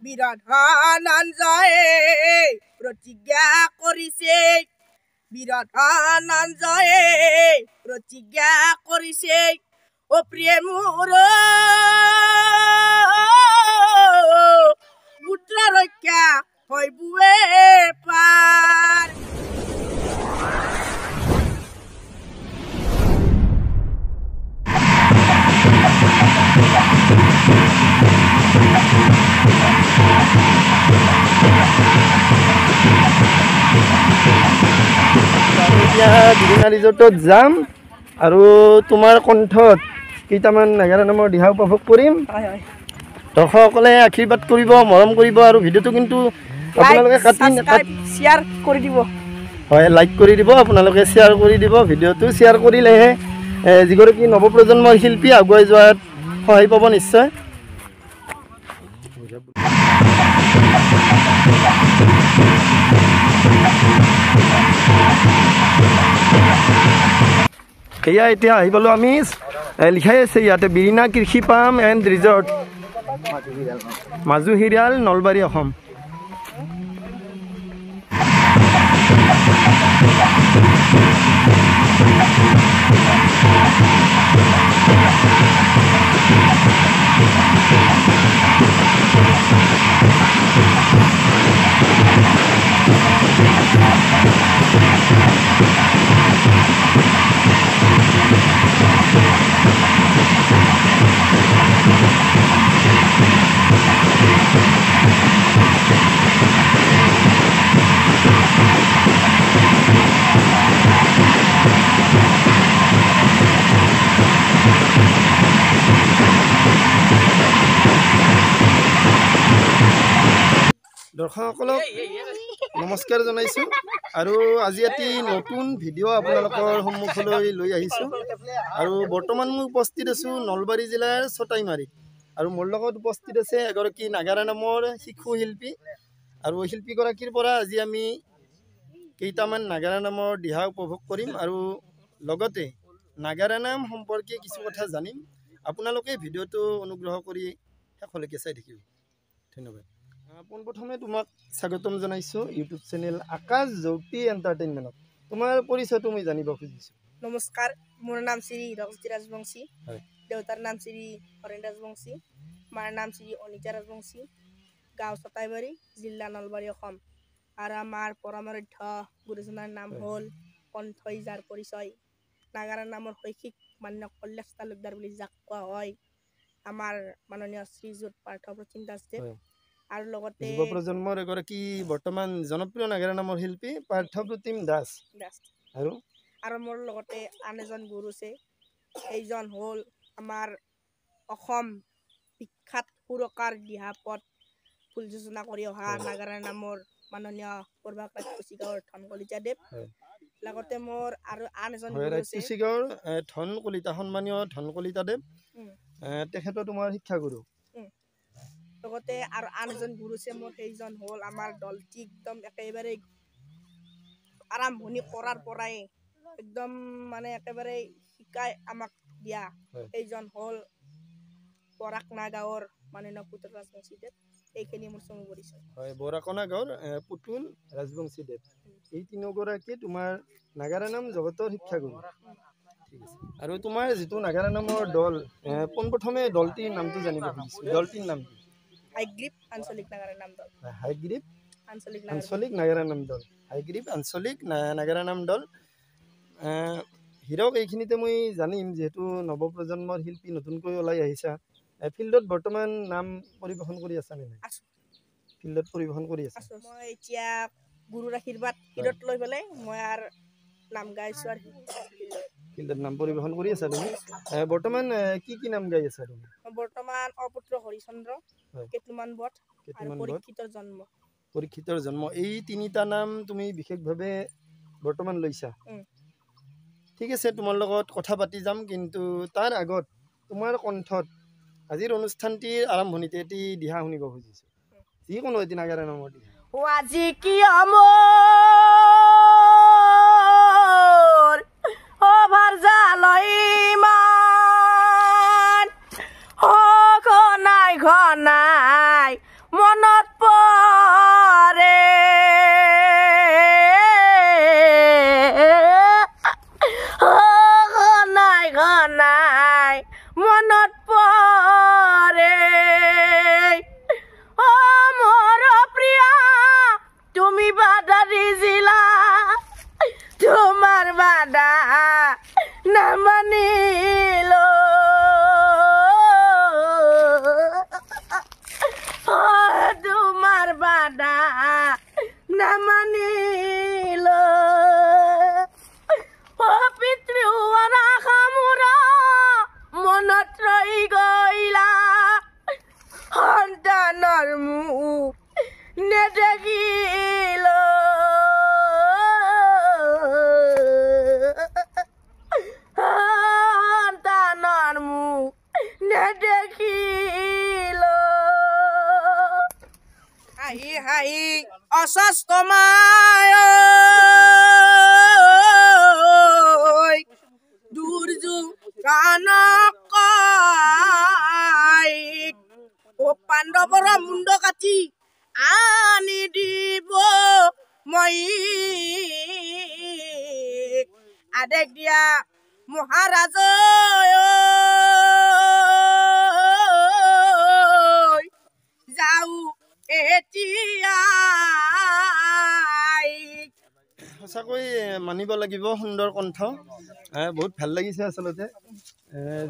বিৰাধানঞ্জয়ে প্ৰতিজ্ঞা কৰিছে বিৰাধানঞ্জয়ে প্ৰতিজ্ঞা কৰিছে ও প্ৰিয় মোৰ পুত্ৰ ৰক্ষা হয় বুৱে পাৰ বিৰিণা ৰিজৰ্টত যাম আৰু তোমাৰ কণ্ঠত কেইটামান নাগাৰা নামৰ দিহা উপভোগ কৰিম দৰ্শকসকলে আশীৰ্বাদ কৰিব মৰম কৰিব আৰু ভিডিঅ'টো কিন্তু আপোনালোকে শ্বেয়াৰ কৰি দিব হয় লাইক কৰি দিব আপোনালোকে শ্বেয়াৰ কৰি দিব ভিডিঅ'টো শ্বেয়াৰ কৰিলেহে যিগৰাকী নৱপ্ৰজন্মৰ শিল্পী আগুৱাই যোৱাত সহায় পাব নিশ্চয় এয়া এতিয়া আহি পালোঁ আমি লিখাই আছে ইয়াতে Birina Krishi farm and resort Majuhiral Nalbari Assam দৰ্শকসকলক নমস্কাৰ জনাইছোঁ আৰু আজি এটি নতুন ভিডিঅ' আপোনালোকৰ সন্মুখলৈ লৈ আহিছোঁ আৰু বৰ্তমান মই উপস্থিত আছোঁ নলবাৰী জিলাৰ ছটাইমাৰীত আৰু মোৰ লগত উপস্থিত আছে এগৰাকী নাগাৰা নামৰ শিশু শিল্পী আৰু শিল্পীগৰাকীৰ পৰা আজি আমি কেইটামান নাগাৰা নামৰ দিহা উপভোগ কৰিম আৰু লগতে নাগাৰা নাম সম্পৰ্কে কিছু কথা জানিম আপোনালোকে ভিডিঅ'টো অনুগ্ৰহ কৰি শেষলৈকে চাই থাকিব ধন্যবাদ পোনপ্ৰথমে তোমাক স্বাগতম জনাইছোঁ ইউটিউব চেনেল আকাশ জ্যোতি এণ্টাৰটেইনমেণ্টত তোমাৰ পৰিচয়টো মই জানিব খুজিছোঁ নমস্কাৰ মোৰ নাম শ্ৰী ৰজতি ৰাজবংশী দেউতাৰ নাম শ্ৰী হৰেণ ৰাজবংশী মাৰ নাম শ্ৰী অনিতা ৰাজবংশী গাঁও ছটাইবাৰী জিলা নলবাৰী অসম আৰু আমাৰ পৰমাৰাধ্য গুৰুজনাৰ নাম হ'ল কণ্ঠই যাৰ পৰিচয় নাগাৰা নামৰ শৈক্ষিক মান্য কল্যাশ তালুকদাৰ বুলি যাক কোৱা হয় আমাৰ মাননীয় শ্ৰীযুত পাৰ্থ প্ৰতীম দাসদেৱ আৰু লগতে যুৱ প্ৰজন্মৰ এগৰাকী বৰ্তমান জনপ্ৰিয় নাগাৰা নামৰ শিল্পী পাৰ্থ প্ৰতীম দাস আৰু মোৰ লগতে আন এজন গুৰু আছে এইজন হ'ল আমাৰ অসম বিখ্যাত সুৰকাৰ দিহাপদ ফুল যোজনা কৰি অহা নাগাৰা নামৰ মাননীয় পূৰ্বাকাশ কুচিগাঁৱৰ ধন কলিতাদেৱ লগতে মোৰ আৰু আন এজন গুৰু আছে কুচিগাঁৱৰ ধন কলিতা সন্মানীয় ধন কলিতাদেৱ তেখেত তোমাৰ শিক্ষাগুৰু লগতে আৰু আন এজন গুৰু আছে মোৰ সেইজন হ'ল আমাৰ দলটি একদম একেবাৰে আৰম্ভণি কৰাৰ পৰাই একদম মানে একেবাৰে শিকাই আমাক দিয়া এইজন হ'ল বৰাকনা গাঁৱৰ মাননীয় পুতুল ৰাজবংশীদেৱ এইখিনি মোৰ চমু পৰিচয় হয় বৰাকনা গাঁৱৰ পুতুল ৰাজবংশীদেৱ এই তিনিগৰাকী তোমাৰ নাগাৰা নাম জগতৰ শিক্ষাগুৰু ঠিক আছে আৰু তোমাৰ যিটো নাগাৰা নামৰ দল পোনপ্ৰথমে দলটিৰ নামটো জানিব খুজিছোঁ দলটিৰ নাম হাইগ্ৰীপ আঞ্চলিক নাগাৰা নাম দল হাইগ্ৰীপ আঞ্চলিক নাগাৰা নাম দল হাইগ্ৰীপ আঞ্চলিক নাগাৰা নাম দল হিৰক এইখিনিতে মই জানিম যিহেতু নৱপ্ৰজন্মৰ শিল্পী নতুনকৈ ওলাই আহিছা ফিল্ডত বৰ্তমান নাম পৰিৱেশন কৰি আছা নে নাই ফিল্ডত পৰিৱেশন কৰি আছা মই এতিয়া গুৰুৰ আশীৰ্বাদ হিৰত লৈ পেলাই মই আৰু নাম গাইছোঁ আৰু ফিল্ডত নাম পৰিৱেশন কৰি আছা তুমি বৰ্তমান কি নাম গাই আছা তুমি বৰ্তমান অপুত্ৰ হৰিচন্দ্ৰ কেতুমান বধ আৰু পৰীক্ষিতৰ জন্ম এই তিনিটা নাম তুমি বিশেষভাৱে বৰ্তমান লৈছা ঠিক আছে তোমাৰ লগত কথা পাতি যাম কিন্তু তাৰ আগত তোমাৰ কণ্ঠত আজিৰ অনুষ্ঠানটিৰ আৰম্ভণিতে এটি দিহা শুনিব খুজিছোঁ যিকোনো এটি নাগাৰা নামৰ দিহা আজি কি আমাৰ ওভাৰ জালইমান ও ঘনাই ঘনাই মনত পৰে ঘনাই ঘনাই মনত পৰে মোৰ প্ৰিয়া তুমি বাধা দিছিলা তোমাৰ বাধা নামানিলো তোমাৰ বাধা নামানিলো পিতৃ খামোৰা মনত ৰৈ গইলা সন্তানৰ মুখ নেদেখিলো সন্তানৰ মুখ নেদেখিলো হাঁহি হাঁহি অস্বস্থ মায় দুৰ্যোগ কানক পাণ্ডৱৰ মুণ্ড কাটি আনি দিব মই আদেশ দিয়া মহাৰাজ যাও এতিয়া সঁচাকৈ মানিব লাগিব সুন্দৰ কণ্ঠ বহুত ভাল লাগিছে আচলতে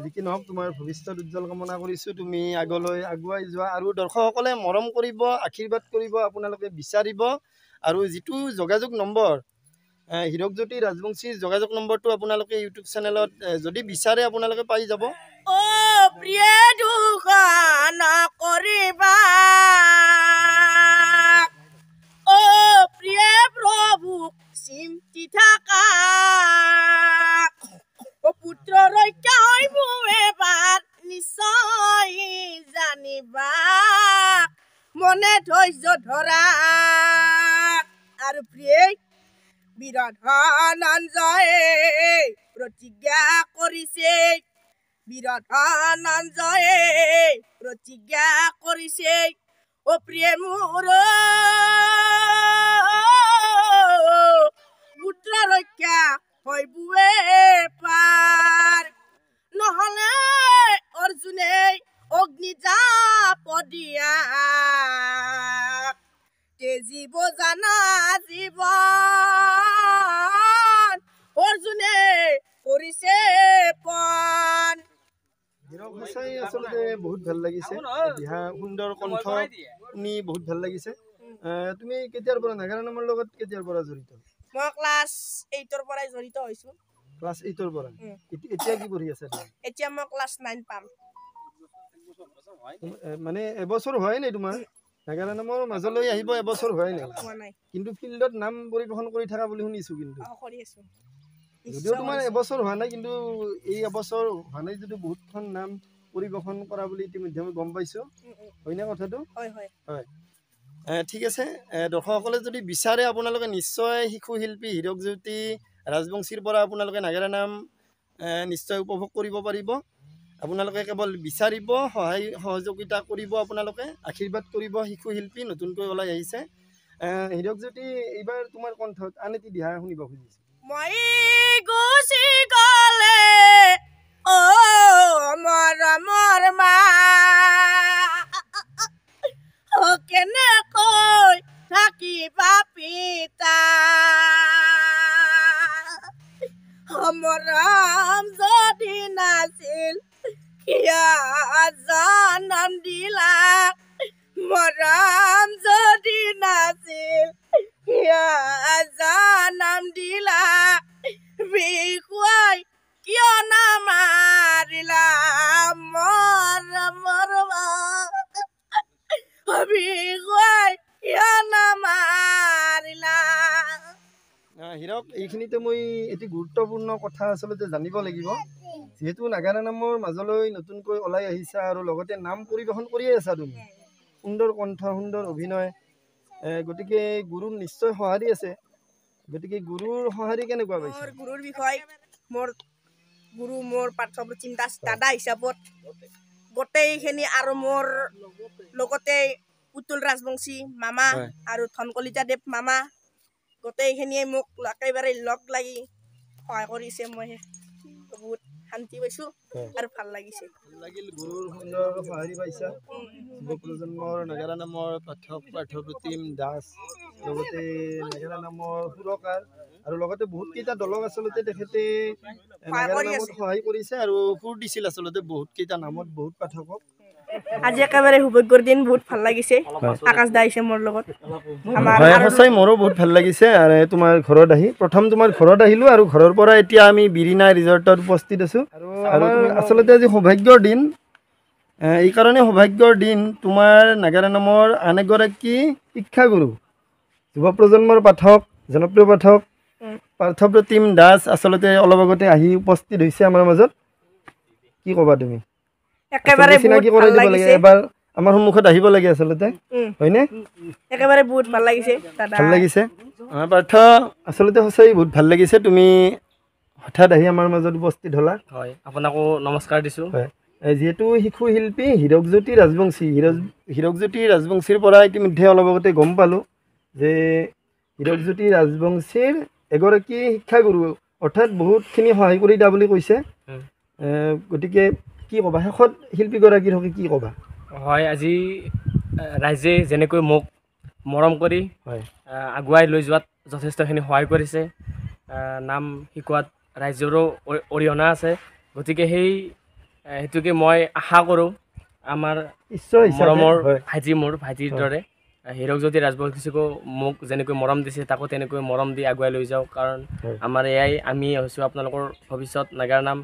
যি কি নহওক তোমাৰ ভৱিষ্যত উজ্জ্বল কামনা কৰিছোঁ তুমি আগলৈ আগুৱাই যোৱা আৰু দৰ্শকসকলে মৰম কৰিব আশীৰ্বাদ কৰিব আপোনালোকে বিচাৰিব আৰু যিটো যোগাযোগ নম্বৰ হীৰকজ্যোতি ৰাজবংশীৰ যোগাযোগ নম্বৰটো আপোনালোকে ইউটিউব চেনেলত যদি বিচাৰে আপোনালোকে পাই যাব প্ৰিয় দুখ নকৰিবা প্ৰিয় প্ৰভু চিন্তি থাকা পুত্ৰ ৰক্ষা হৈব এবাৰ নিশ্চয় জানিবা মনে ধৈৰ্য ধৰা আৰু প্ৰিয় বিৰধনঞ্জয়ে প্ৰতিজ্ঞা কৰিছে বিৰধনঞ্জয়ে প্ৰতিজ্ঞা কৰিছে প্ৰিয় মোৰ পুত্ৰ ৰক্ষা হৈবুৱে পাৰ নহলে অৰ্জুনে অগ্নি জাপ দিয়া তেজিব জানা জীৱন অৰ্জুনে কৰিছে পণ সঁচাই আচলতে বহুত ভাল লাগিছে দিহা সুন্দৰ কণ্ঠ শুনি বহুত ভাল লাগিছে তুমি কেতিয়াৰ পৰা নাগাৰা নামৰ লগত কেতিয়াৰ পৰা জড়িত মই ক্লাছ 8 পৰাই জড়িত হৈছো ক্লাছ 8 পৰা এতিয়া কি পঢ়ি আছে এতিয়া মই ক্লাছ 9 পাম মানে এবছৰ হয় নাই তোমাৰ নাগাৰা নামৰ মাজলৈ আহিব এবছৰ হয় নাই কিন্তু ফিল্ডত নাম পৰিৱেশন কৰি থকা বুলি শুনিছো কিন্তু কৰি আছো যদিও তোমাৰ এবছৰ হোৱা নাই কিন্তু এই এবছৰ হোৱা নাই যদি বহুতখন নাম পৰিৱেশন কৰা বুলি ইতিমধ্যে মই গম পাইছো হয়নে কথাটো হয় হয় হয় ঠিক আছে দৰ্শকসকলে যদি বিচাৰে আপোনালোকে নিশ্চয় শিশু শিল্পী হীৰকজ্যোতি ৰাজবংশীৰ পৰা আপোনালোকে নাগাৰা নাম নিশ্চয় উপভোগ কৰিব পাৰিব আপোনালোকে কেৱল বিচাৰিব সহায় সহযোগিতা কৰিব আপোনালোকে আশীৰ্বাদ কৰিব শিশু শিল্পী নতুনকৈ ওলাই আহিছে হীৰকজ্যোতি এইবাৰ তোমাৰ কণ্ঠত আন এটি দিহা শুনিব খুজিছো মই গুচি গলে মৰমৰ মা কেনেকৈ থাকিবা পিতা মৰম যদি নাছিল কিয় জনম দিলা মৰম যদি নাছিল কিয় জনম দিলা বিষুৱাই কিয় নামাৰিলা মৰমৰ বিষুৱাই কিয় নামাৰিলা হীৰক এইখিনিতে মই এটি গুৰুত্বপূৰ্ণ কথা আচলতে জানিব লাগিব যেহেতু নাগাৰা নামৰ মাজলৈ নতুনকৈ ওলাই আহিছা আৰু লগতে নাম পৰিৱেশন কৰিয়ে আছা তুমি সুন্দৰ কণ্ঠ সুন্দৰ অভিনয় গতিকে গুৰুৰ নিশ্চয় সঁহাৰি আছে গতিকে গুৰুৰ সঁহাৰি কেনেকুৱা পাইছে গুৰুৰ বিষয় গুৰু মোৰ পাঠ্যপুথিৰ দাদা হিচাপত গোটেইখিনি আৰু মোৰ লগতে পুতুল ৰাজবংশী মামা আৰু ধনকলিতা দেৱ মামা গোটেইখিনিয়ে মোক একেবাৰে লগ লাগি সহায় কৰিছে মই বহুত শান্তি পাইছোঁ আৰু ভাল লাগিছে লাগিল গুৰুৰ সুন্দৰ সঁহাৰি পাইছা যুৱ প্ৰজন্মৰ নাগাৰা নামৰ পাঠ্যপ্ৰতিম দাস লগতে নাগাৰা নামৰ সুৰকাৰ আৰু লগতে বহুত কেইটা দলক আচলতে তেখেতে নাগাৰা নামত সহায় কৰিছে আৰু সুৰ দিছিল আচলতে বহুত কেইটা নামত বহুত পাঠকক আজি একেবাৰে সৌভাগ্যৰ দিন বহুত ভাল লাগিছে আকাশ দা আহিছে মোৰ লগত সঁচাই মোৰো বহুত ভাল লাগিছে আৰু তোমাৰ ঘৰত আহি প্ৰথম তোমাৰ ঘৰত আহিলোঁ আৰু ঘৰৰ পৰা এতিয়া আমি বিৰিনা ৰিজৰ্টত উপস্থিত আছোঁ আৰু আচলতে আজি সৌভাগ্যৰ দিন এইকাৰণে সৌভাগ্যৰ দিন তোমাৰ নাগাৰা নামৰ আন এগৰাকী শিক্ষাগুৰু যুৱ প্ৰজন্মৰ পাঠক জনপ্ৰিয় পাঠক পাৰ্থপ্ৰতিম দাস আচলতে অলপ আগতে আহি উপস্থিত হৈছে আমাৰ মাজত কি ক'বা তুমি একেবাৰে চিনাকি কৰাই দিব লাগে এবাৰ আমাৰ সন্মুখত আহিব লাগে আচলতে হয়নে একেবাৰে বহুত ভাল লাগিছে ভাল লাগিছে পাৰ্থ আচলতে সঁচাই বহুত ভাল লাগিছে তুমি হঠাৎ আহি আমাৰ মাজত উপস্থিত হ'লা হয় আপোনাকো নমস্কাৰ দিছোঁ হয় যিহেতু শিশু শিল্পী হীৰকজ্যোতি ৰাজবংশী হীৰকজ্যোতি ৰাজবংশীৰ পৰা ইতিমধ্যে অলপ আগতে গম পালোঁ যে হীৰকজ্যোতি ৰাজবংশীৰ এগৰাকী শিক্ষাগুৰু অৰ্থাৎ বহুতখিনি সহায় কৰি দিয়া বুলি কৈছে গতিকে কি ক'বা শেষত শিল্পীগৰাকীৰ হকে কি ক'বা হয় আজি ৰাইজে যেনেকৈ মোক মৰম কৰি আগুৱাই লৈ যোৱাত যথেষ্টখিনি সহায় কৰিছে নাম শিকোৱাত ৰাইজৰো অৰিহণা আছে গতিকে সেইটোকে মই আশা কৰোঁ আমাৰ মৰমৰ ভাইটি মোৰ ভাইটিৰ দৰে হীৰকজ্যোতি ৰাজবংশীকো মোক যেনেকৈ মৰম দিছে তাকো তেনেকৈ মৰম দি আগুৱাই লৈ যাওঁ কাৰণ আমাৰ এয়াই আমি হৈছোঁ আপোনালোকৰ ভৱিষ্যত নাগাৰা নাম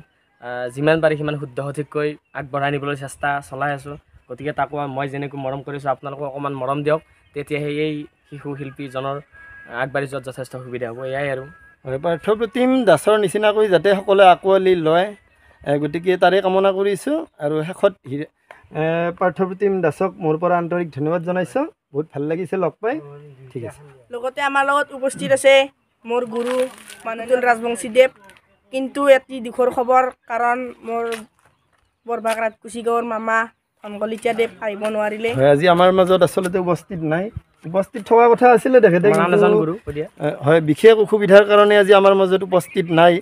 যিমান পাৰি সিমান শুদ্ধ সঠিককৈ আগবঢ়াই নিবলৈ চেষ্টা চলাই আছোঁ গতিকে তাকো মই যেনেকৈ মৰম কৰিছোঁ আপোনালোকক অকণমান মৰম দিয়ক তেতিয়াহে এই শিশু শিল্পীজনৰ আগবাঢ়ি যোৱাত যথেষ্ট সুবিধা হ'ব এয়াই আৰু হয় পাৰ্থপ্ৰতিম দাসৰ নিচিনাকৈ যাতে সকলোৱে আঁকোৱালি লয় গতিকে তাৰে কামনা কৰিছোঁ আৰু শেষত পাৰ্থপ্ৰতিম দাসক মোৰ পৰা আন্তৰিক ধন্যবাদ জনাইছোঁ বহুত ভাল লাগিছে লগ পাই ঠিক আছে লগতে আমাৰ লগত উপস্থিত আছে মোৰ গুৰু পুতুল ৰাজবংশী দেৱ কিন্তু এটি দুখৰ খবৰ কাৰণ মোৰ বৰভাগ ৰাজকুচি গাঁৱৰ মামা ধনকলিতা দেৱ আহিব নোৱাৰিলে হয় আজি আমাৰ মাজত আচলতে উপস্থিত নাই উপস্থিত থকা কথা আছিলে তেখেতে হয় বিশেষ অসুবিধাৰ কাৰণে আজি আমাৰ মাজত উপস্থিত নাই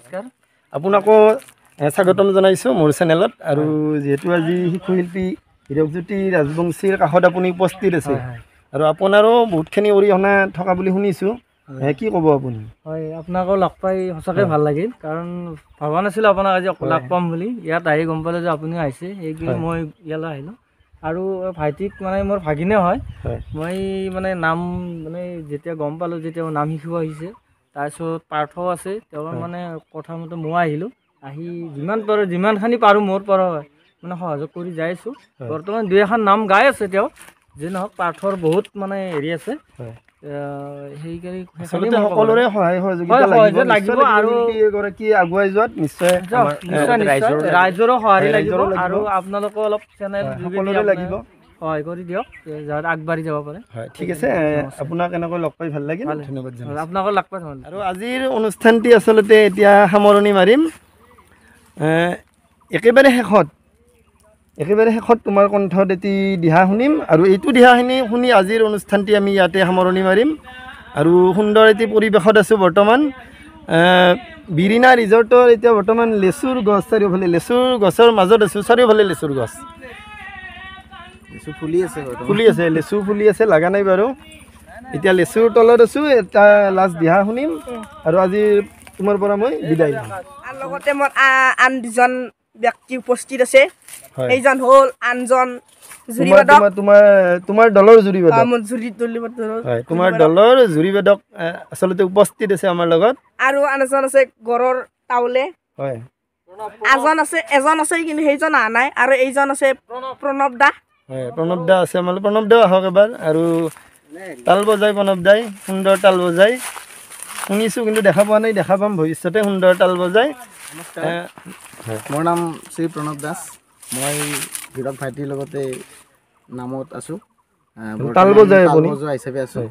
আপোনাকো স্বাগতম জনাইছোঁ মোৰ চেনেলত আৰু যিহেতু আজি শিশু শিল্পী হীৰকজ্যোতি ৰাজবংশীৰ কাষত আপুনি উপস্থিত আছে আৰু আপোনাৰো বহুতখিনি অৰিহণা থকা বুলি শুনিছোঁ কি ক'ব আপুনি হয় আপোনাকো লগ পাই সঁচাকৈ ভাল লাগিল কাৰণ ভবা নাছিলোঁ আপোনাক আজি লগ পাম বুলি ইয়াত আহি গম পালোঁ যে আপুনিও আহিছে সেইকাৰণে মই ইয়ালৈ আহিলোঁ আৰু ভাইটিক মানে মোৰ ভাগিনে হয় মই মানে নাম মানে যেতিয়া গম পালোঁ যে তেওঁ নাম শিকিব আহিছে তাৰপিছত পাৰ্থও আছে তেওঁৰ মানে কথামতে মই আহিলোঁ আহি যিমানখিনি পাৰোঁ মোৰ পৰা মানে সহযোগ কৰি যাই আছোঁ বৰ্তমান দুই এখন নাম গাই আছে তেওঁ যি নহওক পাৰ্থৰ বহুত মানে হেৰি আছে সকলোৰে সহায় সহযোগিতা লাগিব আৰু এগৰাকী আগুৱাই যোৱাত নিশ্চয় ৰাইজৰো সহায় লাগিব আৰু আপোনালোকে অলপ চেনেল সকলোৰে লাগিব সহায় কৰি দিয়ক যাতে আগবাঢ়ি যাব পাৰে হয় ঠিক আছে আপোনাক এনেকৈ লগ পাই ভাল লাগিল ধন্যবাদ আপোনাকো লগ পাই আৰু আজিৰ অনুষ্ঠানটি আচলতে এতিয়া সামৰণি মাৰিম একেবাৰে শেষত তোমাৰ কণ্ঠত এটি দিহা শুনিম আৰু এইটো দিহাখিনি শুনি আজিৰ অনুষ্ঠানটি আমি ইয়াতে সামৰণি মাৰিম আৰু সুন্দৰ এটি পৰিৱেশত আছোঁ বৰ্তমান বিৰিনা ৰিজৰ্টৰ এতিয়া বৰ্তমান লেচুৰ গছ চাৰিওফালে লেচুৰ গছৰ মাজত আছোঁ চাৰিওফালে লেচুৰ গছ ফুলি আছে লেচু ফুলি আছে লগা নাই বাৰু এতিয়া লেচুৰ তলত আছোঁ এটা লাষ্ট দিহা শুনিম আৰু আজি তোমাৰ পৰা মই বিদায় ল'ম আৰু লগতে মোৰ আন দুজন ব্যক্তি উপস্থিত আছে এইজন হ'ল আনজন তোমাৰ দলৰ জুৰিবেদক তোমাৰ দলৰ জুৰিবেদক আচলতে উপস্থিত আছে আমাৰ লগত আৰু আনজন আছে গড়ৰ তাউলে হয় এজন আছে কিন্তু সেইজন অহা নাই আৰু এইজন আছে প্ৰণৱ দা হয় প্ৰণৱ দা আছে আমাৰ প্ৰণৱ দাও আহক এবাৰ আৰু তাল বজাই প্ৰণৱ দাই সুন্দৰ তাল বজাই শুনিছোঁ কিন্তু দেখা পোৱা নাই দেখা পাম ভৱিষ্যতে সুন্দৰ তাল বজাই মোৰ নাম শ্ৰী প্ৰণৱ দাস মই হীৰক ভাইটিৰ লগতে নামত আছোঁ তাল বজাই হিচাপে আছোঁ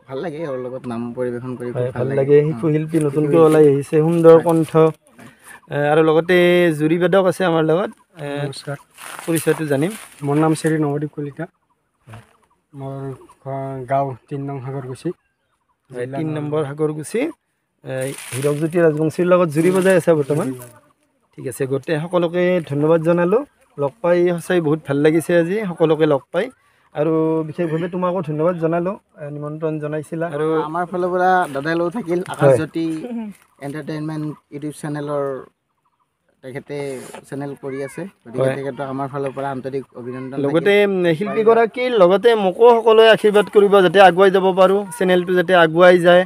ভাল লাগে ইয়াৰ লগত নাম পৰিৱেশন কৰি ভাল লাগে শিশু শিল্পী নতুনকৈ ওলাই আহিছে সুন্দৰ কণ্ঠ আৰু লগতে জুৰিবেদক আছে আমাৰ লগত পৰিচয়টো জানিম মোৰ নাম শ্ৰী নৱদ্বীপ কলিতা মোৰ গাঁও 3 নং সাগৰকুছি 3 নম্বৰ সাগৰকুছি হীৰকজ্যোতি ৰাজবংশীৰ লগত জুৰি বজাই আছে বৰ্তমান ঠিক আছে গোটেই সকলোকে ধন্যবাদ জনালোঁ লগ পাই সঁচাই বহুত ভাল লাগিছে আজি সকলোকে লগ পাই আৰু বিশেষভাৱে তোমাকো ধন্যবাদ জনালোঁ নিমন্ত্ৰণ জনাইছিলা আৰু আমাৰ ফালৰ পৰা দাদাই লগত থাকিল আকাশজ্যোতি এণ্টাৰটেইনমেণ্ট ইউটিউব চেনেলৰ তেখেতে চেনেল কৰি আছে গতিকে তেখেতক আমাৰ ফালৰ পৰা আন্তৰিক অভিনন্দন লগতে শিল্পীগৰাকীৰ লগতে মোকো সকলোৱে আশীৰ্বাদ কৰিব যাতে আগুৱাই যাব পাৰোঁ চেনেলটো যাতে আগুৱাই যায়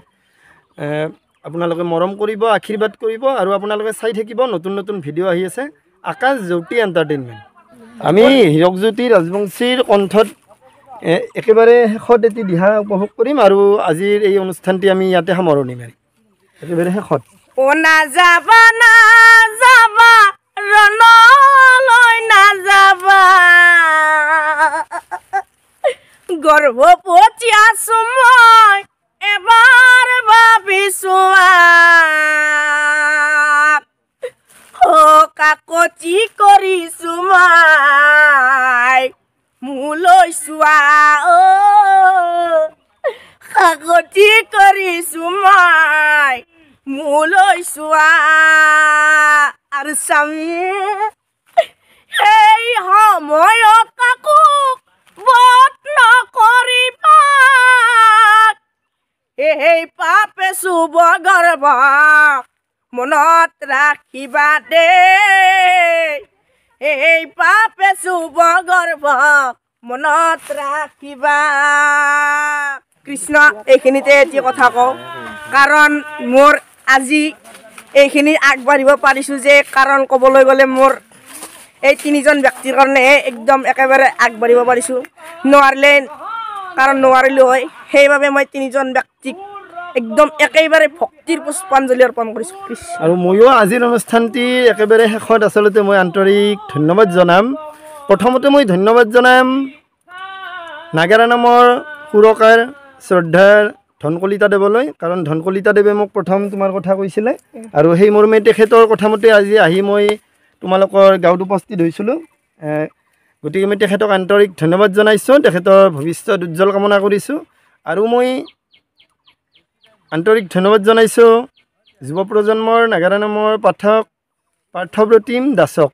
আপোনালোকে মৰম কৰিব আশীৰ্বাদ কৰিব আৰু আপোনালোকে চাই থাকিব নতুন নতুন ভিডিঅ' আহি আছে আকাশজ্যোতি এণ্টাৰটেইনমেণ্ট আমি হীৰকজ্যোতি ৰাজবংশীৰ কণ্ঠত একেবাৰে শেষত এটি দিহা উপভোগ কৰিম আৰু আজিৰ এই অনুষ্ঠানটি আমি ইয়াতে সামৰণি মাৰিম একেবাৰে শেষত নাযাবা ৰণলৈ নাযাবা গৰ্ভৱতী আছো মই এবাৰ ভাবিছো কাকতি কৰিছো মই মোলৈ চোৱা কাকতি কৰিছো মই মোলৈ চোৱা আৰু স্বামী সেই সময়ত কাকো বধ নকৰিবা এই পাপে চুব গৰ্ভ মনত ৰাখিবা দেই এই পাপে চুব গৰ্ভ মনত ৰাখিবা কৃষ্ণ এইখিনিতে এটি কথা কওঁ কাৰণ মোৰ আজি এইখিনি আগবাঢ়িব পাৰিছোঁ যে কাৰণ ক'বলৈ গ'লে মোৰ এই 3জন ব্যক্তিৰ কাৰণেহে একদম একেবাৰে আগবাঢ়িব পাৰিছোঁ নোৱাৰিলোঁ হয় সেইবাবে মই 3জন ব্যক্তিক একদম একেবাৰে ভক্তিৰ পুষ্পাঞ্জলি অৰ্পণ কৰিছোঁ আৰু ময়ো আজিৰ অনুষ্ঠানটিৰ একেবাৰে শেষত আচলতে মই আন্তৰিক ধন্যবাদ জনাম প্ৰথমতে মই ধন্যবাদ জনাম নাগাৰা নামৰ সুৰকাৰ শ্ৰদ্ধাৰ ধন কলিতা দেৱলৈ কাৰণ ধন কলিতা দেৱে মোক প্ৰথম তোমাৰ কথা কৈছিলে আৰু সেই মৰ্মে তেখেতৰ কথামতে আজি আহি মই তোমালোকৰ গাঁৱত উপস্থিত হৈছিলোঁ গতিকে মই তেখেতক আন্তৰিক ধন্যবাদ জনাইছোঁ তেখেতৰ ভৱিষ্যত উজ্জ্বল কামনা কৰিছোঁ আৰু মই আন্তৰিক ধন্যবাদ জনাইছোঁ যুৱ প্ৰজন্মৰ নাগাৰা নামৰ পাঠক পাৰ্থপ্ৰতিম দাসক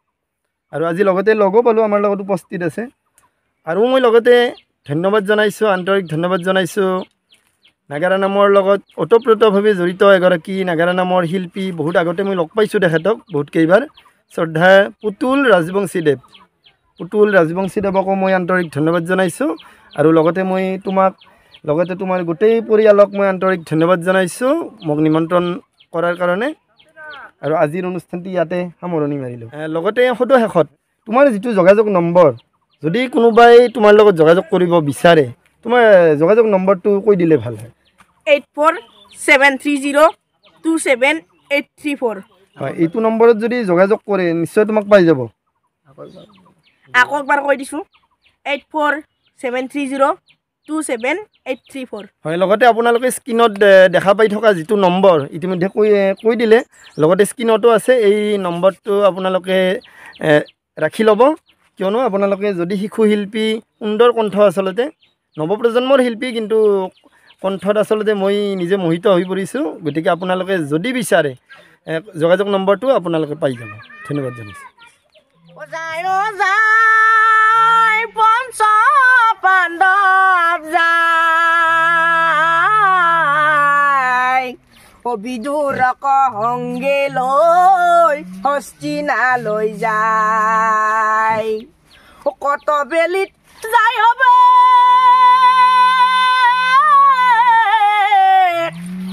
আৰু আজি লগতে লগো পালোঁ আমাৰ লগত উপস্থিত আছে আৰু মই লগতে ধন্যবাদ জনাইছোঁ আন্তৰিক ধন্যবাদ জনাইছোঁ নাগাৰা নামৰ লগত ওতপ্ৰোতভাৱে জড়িত এগৰাকী নাগাৰা নামৰ শিল্পী বহুত আগতে মই লগ পাইছোঁ তেখেতক বহুত কেইবাৰ শ্ৰদ্ধা পুতুল ৰাজবংশীদেৱকো মই আন্তৰিক ধন্যবাদ জনাইছোঁ আৰু লগতে মই লগতে তোমাৰ গোটেই পৰিয়ালক মই আন্তৰিক ধন্যবাদ জনাইছোঁ মোক নিমন্ত্ৰণ কৰাৰ কাৰণে আৰু আজিৰ অনুষ্ঠানটি ইয়াতে সামৰণি মাৰিলোঁ লগতে শেষত তোমাৰ যিটো যোগাযোগ নম্বৰ যদি কোনোবাই তোমাৰ লগত যোগাযোগ কৰিব বিচাৰে তোমাৰ যোগাযোগ নম্বৰটো কৈ দিলে ভাল হয় 8473027834 হয় এইটো নম্বৰত যদি যোগাযোগ কৰে নিশ্চয় তোমাক পাই যাব আকৌ একবাৰ কৈ দিছোঁ 8473027834 হয় লগতে আপোনালোকে স্ক্ৰীনত দেখা পাই থকা যিটো নম্বৰ ইতিমধ্যে কৈ দিলে লগতে স্ক্ৰীনতো আছে এই নম্বৰটো আপোনালোকে ৰাখি ল'ব কিয়নো আপোনালোকে যদি শিশু শিল্পী সুন্দৰ কণ্ঠ আচলতে নৱপ্ৰজন্মৰ শিল্পী কিন্তু কণ্ঠত আচলতে মই নিজে মোহিত হৈ পৰিছোঁ গতিকে আপোনালোকে যদি বিচাৰে যোগাযোগ নম্বৰটো আপোনালোকে পাই যাব ধন্যবাদ জনাইছোঁ বিদুৰক সংগে লৈ হস্তিনালৈ যায় কত বেলিত যাই হবে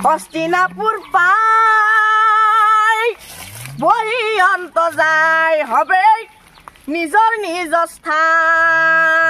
হস্তিনাপুৰ পাই বহি অন্ত যায় হবে নিজৰ স্থান